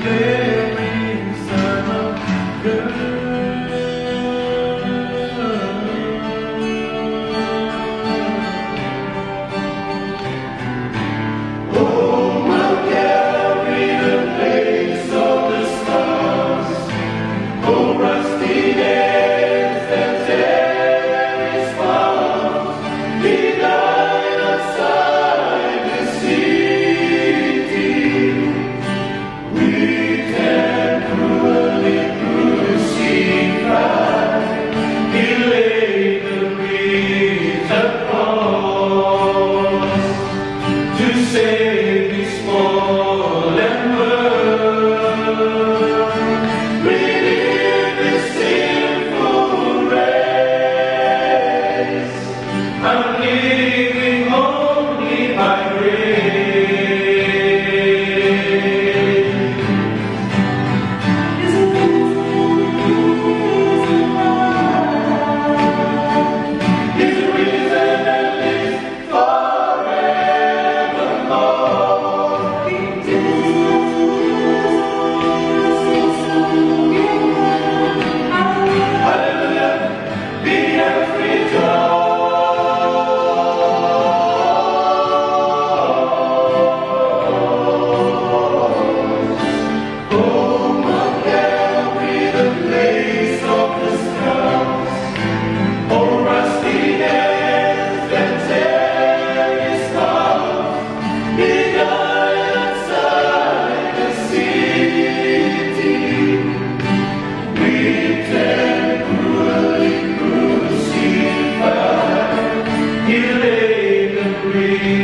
living Son of God. Oh, Mount Calvary, the place of the stars. Oh, rusty nails that tear his palms. He died outside the city. We can cruelly crucified. He laid the wreath across to save this fallen world. Redeem this sinful race. I'm living only by grace. He's risen and lives forevermore. Hallelujah, be every Oh, Mount Calvary, the place of the stars. Oh, rusty nails that tear his heart. He died outside the city. We can cruelly crucified. He laid the wreath